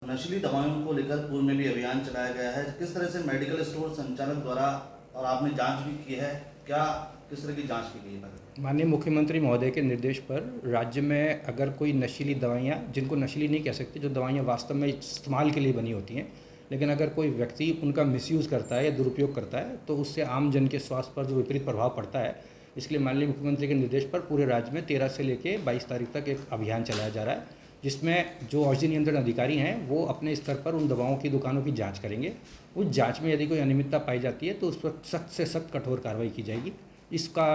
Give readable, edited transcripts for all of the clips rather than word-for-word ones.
नशीली दवाओं को लेकर पूर्व में भी अभियान चलाया गया है। किस तरह से मेडिकल स्टोर संचालक द्वारा और आपने जांच भी की है, क्या किस तरह की जांच की गई है? माननीय मुख्यमंत्री महोदय के निर्देश पर राज्य में अगर कोई नशीली दवाइयाँ, जिनको नशीली नहीं कह सकते, जो दवाइयाँ वास्तव में इस्तेमाल के लिए बनी होती हैं, लेकिन अगर कोई व्यक्ति उनका मिसयूज़ करता है या दुरुपयोग करता है तो उससे आम जन के स्वास्थ्य पर जो विपरीत प्रभाव पड़ता है, इसलिए माननीय मुख्यमंत्री के निर्देश पर पूरे राज्य में 13 से लेकर 22 तारीख तक एक अभियान चलाया जा रहा है, जिसमें जो औषधि नियंत्रण अधिकारी हैं वो अपने स्तर पर उन दवाओं की दुकानों की जाँच करेंगे। उस जाँच में यदि कोई अनियमितता पाई जाती है तो उस पर सख्त से सख्त कठोर कार्रवाई की जाएगी। इसका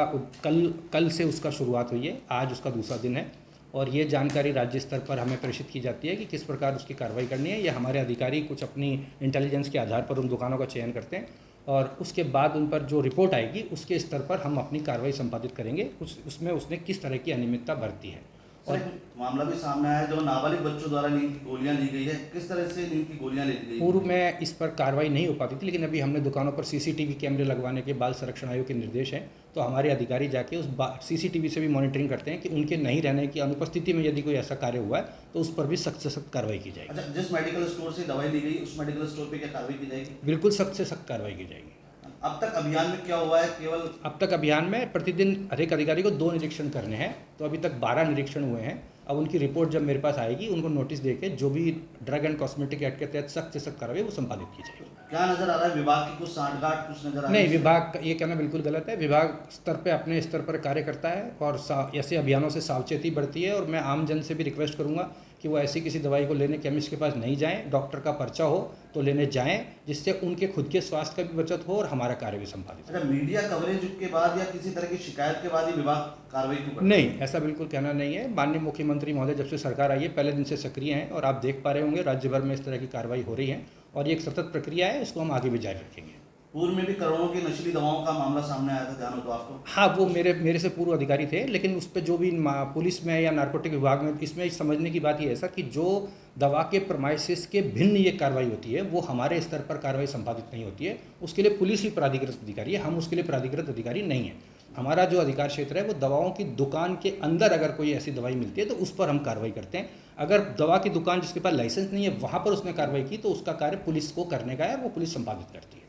कल से उसका शुरुआत हुई है, आज उसका दूसरा दिन है और ये जानकारी राज्य स्तर पर हमें प्रेषित की जाती है कि किस प्रकार उसकी कार्रवाई करनी है। ये हमारे अधिकारी कुछ अपनी इंटेलिजेंस के आधार पर उन दुकानों का चयन करते हैं और उसके बाद उन पर जो रिपोर्ट आएगी उसके स्तर पर हम अपनी कार्रवाई संपादित करेंगे उसमें उसने किस तरह की अनियमितता बरती है। और मामला भी सामने आया है, जो नाबालिग बच्चों द्वारा नींद की गोलियां ली गई है, किस तरह से नींद की गोलियां ली गई? पूर्व में इस पर कार्रवाई नहीं हो पाती थी, लेकिन अभी हमने दुकानों पर सीसीटीवी कैमरे लगवाने के बाल संरक्षण आयोग के निर्देश हैं, तो हमारे अधिकारी जाके उस सीसीटीवी से भी मॉनिटरिंग करते हैं कि उनके नहीं रहने की अनुपस्थिति में यदि कोई ऐसा कार्य हुआ है तो उस पर भी सख्त से सख्त कार्रवाई की जाएगी। अच्छा, जिस मेडिकल स्टोर से दवाई ली गई उस मेडिकल स्टोर पर क्या कार्रवाई की जाएगी? बिल्कुल सख्त से सख्त कार्रवाई की जाएगी। अब तक अभियान में क्या हुआ है? केवल अब तक अभियान में प्रतिदिन हर एक अधिकारी को 2 निरीक्षण करने हैं, तो अभी तक 12 निरीक्षण हुए हैं। अब उनकी रिपोर्ट जब मेरे पास आएगी, उनको नोटिस देके जो भी ड्रग एंड कॉस्मेटिक एक्ट के तहत सख्त से सख्त कार्रवाई वो संपादित की जाएगी। क्या नजर आ रहा है? विभाग की कुछ सांठगांठ कुछ नजर आ रही नहीं, है? विभाग ये कहना बिल्कुल गलत है। विभाग स्तर पे अपने स्तर पर कार्य करता है और ऐसे अभियानों से सावचेती बढ़ती है और मैं आम जन से भी रिक्वेस्ट करूंगा कि वो ऐसी किसी दवाई को लेने केमिस्ट के पास नहीं जाएं। डॉक्टर का पर्चा हो तो लेने जाएं, जिससे उनके खुद के स्वास्थ्य का भी बचत हो और हमारा कार्य भी संपादित हो। अच्छा, मीडिया कवरेज के बाद या किसी तरह की शिकायत के बाद ही विभाग कार्रवाई क्यों करता है? नहीं, ऐसा बिल्कुल कहना नहीं है। माननीय मुख्यमंत्री महोदय जब से सरकार आई है पहले दिन से सक्रिय हैं और आप देख पा रहे होंगे राज्य भर में इस तरह की कार्रवाई हो रही है और ये एक सतत प्रक्रिया है, इसको हम आगे भी जारी रखेंगे। पूर्व में भी करोड़ों की नशीली दवाओं का मामला सामने आया था, ध्यान हो तो आपको? हाँ, वो मेरे से पूर्व अधिकारी थे, लेकिन उस पे जो भी पुलिस में या नारकोटिक विभाग में, इसमें समझने की बात ये है सर कि जो दवा के प्रमाइसिस के भिन्न ये कार्रवाई होती है वो हमारे स्तर पर कार्रवाई संपादित नहीं होती है। उसके लिए पुलिस ही प्राधिकृत अधिकारी है, हम उसके लिए प्राधिकृत अधिकारी नहीं है। हमारा जो अधिकार क्षेत्र है वो दवाओं की दुकान के अंदर अगर कोई ऐसी दवाई मिलती है तो उस पर हम कार्रवाई करते हैं। अगर दवा की दुकान जिसके पास लाइसेंस नहीं है वहाँ पर उसने कार्रवाई की तो उसका कार्य पुलिस को करने का है, वो पुलिस संपादित करती है।